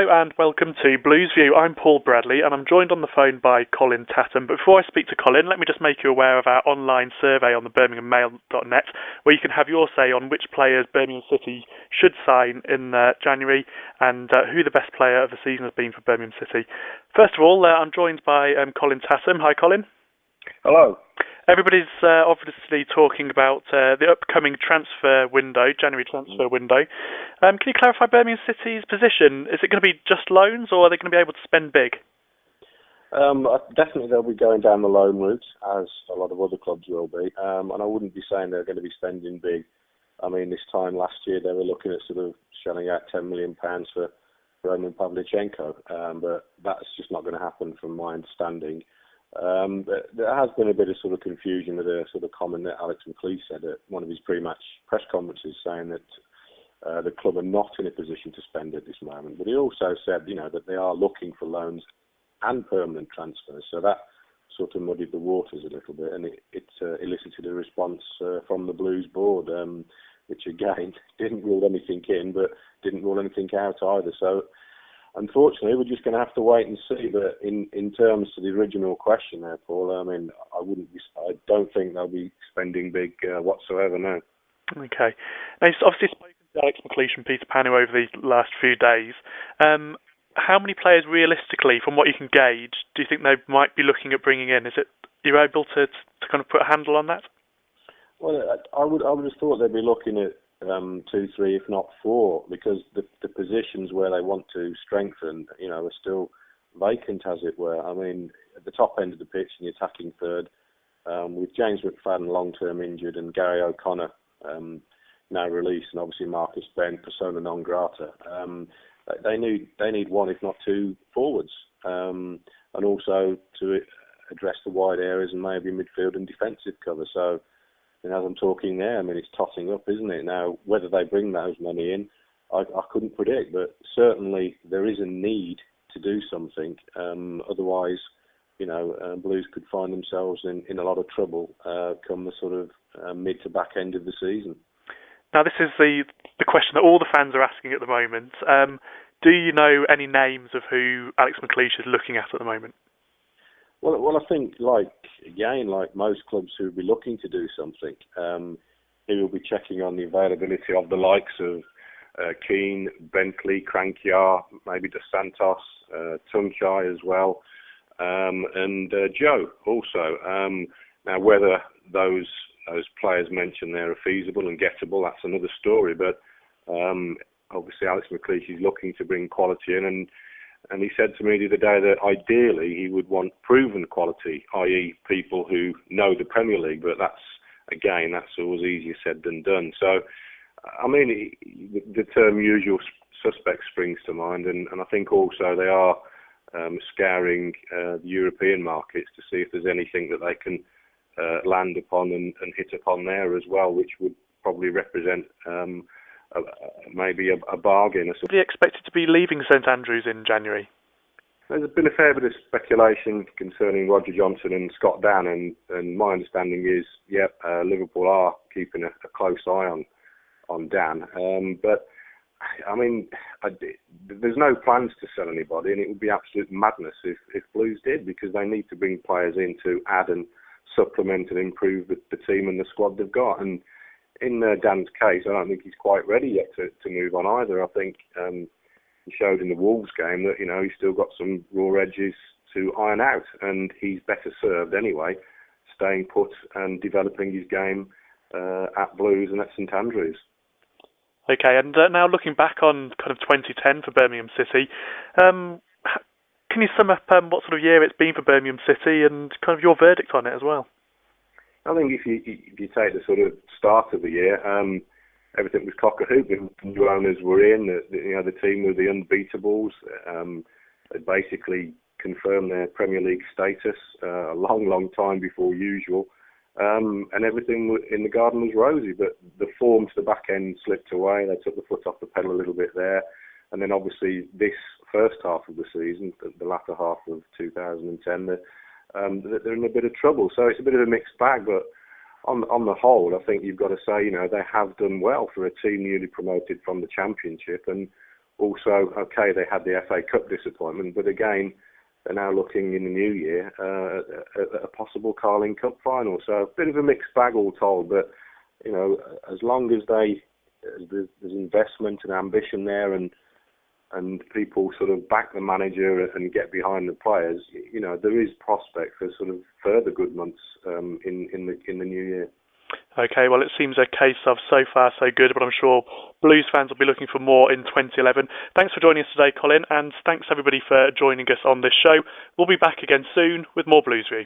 Hello and welcome to Blues View. I'm Paul Bradley and I'm joined on the phone by Colin Tatham. But before I speak to Colin, let me just make you aware of our online survey on the birminghammail.net, where you can have your say on which players Birmingham City should sign in January and who the best player of the season has been for Birmingham City. First of all, I'm joined by Colin Tatham. Hi, Colin. Hello. Everybody's obviously talking about the upcoming transfer window, January transfer window. Can you clarify Birmingham City's position? Is it going to be just loans, or are they going to be able to spend big? Definitely they'll be going down the loan route, as a lot of other clubs will be. And I wouldn't be saying they're going to be spending big. I mean, this time last year they were looking at sort of shelling out £10 million for Roman Pavlyuchenko. But that's just not going to happen from my understanding. But there has been a bit of sort of confusion with a sort of comment that Alex McLeish said at one of his pre-match press conferences, saying that the club are not in a position to spend at this moment. But he also said, that they are looking for loans and permanent transfers. So that sort of muddied the waters a little bit, and it elicited a response from the Blues board, which again didn't rule anything in, but didn't rule anything out either. So unfortunately, we're just going to have to wait and see. But in terms of the original question there, Paul, I mean, I don't think they'll be spending big whatsoever, no. Okay. Now, you've obviously spoken to Alex McLeish and Peter Panu over the last few days. How many players, realistically, from what you can gauge, do you think they might be looking at bringing in? Are you able to kind of put a handle on that? Well, I would have thought they'd be looking at 2, 3, if not 4, because the positions where they want to strengthen, are still vacant, as it were. I mean, at the top end of the pitch in the attacking third, with James McFadden long-term injured and Gary O'Connor now released, and obviously Marcus Ben, persona non grata, they need 1, if not 2, forwards, and also to address the wide areas and maybe midfield and defensive cover. So, and as I'm talking there, I mean, it's totting up, isn't it? Now, whether they bring those money in, I couldn't predict, but certainly there is a need to do something. Otherwise, Blues could find themselves in a lot of trouble come the sort of mid to back end of the season. Now, this is the question that all the fans are asking at the moment. Do you know any names of who Alex McLeish is looking at the moment? Well, I think, like most clubs who will be looking to do something, he will be checking on the availability of the likes of Keane, Bentley, Crankiar, maybe Dos Santos, Tunchai as well, and Joe also. Now, whether those players mentioned there are feasible and gettable, that's another story. But obviously, Alex McLeish is looking to bring quality in, and he said to me the other day that ideally he would want proven quality, i.e. people who know the Premier League, but that's always easier said than done. So, I mean, the term usual suspect springs to mind, and I think also they are scouring the European markets to see if there's anything that they can land upon and hit upon there as well, which would probably represent maybe a bargain. Do you expect it to be leaving St Andrews in January? There's been a fair bit of speculation concerning Roger Johnson and Scott Dan, and my understanding is, Liverpool are keeping a close eye on Dan. But, I mean, there's no plans to sell anybody, and it would be absolute madness if Blues did, because they need to bring players in to add and supplement and improve the team and the squad they've got. And in Dan's case, I don't think he's quite ready yet to move on either. I think he showed in the Wolves game that he's still got some raw edges to iron out, and he's better served anyway, staying put and developing his game at Blues and at St Andrews. Okay, and now looking back on kind of 2010 for Birmingham City, can you sum up what sort of year it's been for Birmingham City and kind of your verdict on it as well? I think if you take the sort of start of the year, everything was cock-a-hoop. The new owners were in. The team were the unbeatables. They basically confirmed their Premier League status a long time before usual, and everything in the garden was rosy. But the form to the back end slipped away. They took the foot off the pedal a little bit there, and then obviously this first half of the season, the latter half of 2010. They're in a bit of trouble. So it's a bit of a mixed bag, but on the whole, I think you've got to say, they have done well for a team newly promoted from the Championship, and also, okay, they had the FA Cup disappointment, but again, they're now looking in the new year at a possible Carling Cup final. So a bit of a mixed bag all told, but as long as there's investment and ambition there, and people sort of back the manager and get behind the players, there is prospect for sort of further good months in the new year. Okay, well, it seems a case of so far so good, but I'm sure Blues fans will be looking for more in 2011. Thanks for joining us today, Colin, and thanks everybody for joining us on this show. We'll be back again soon with more Blues View.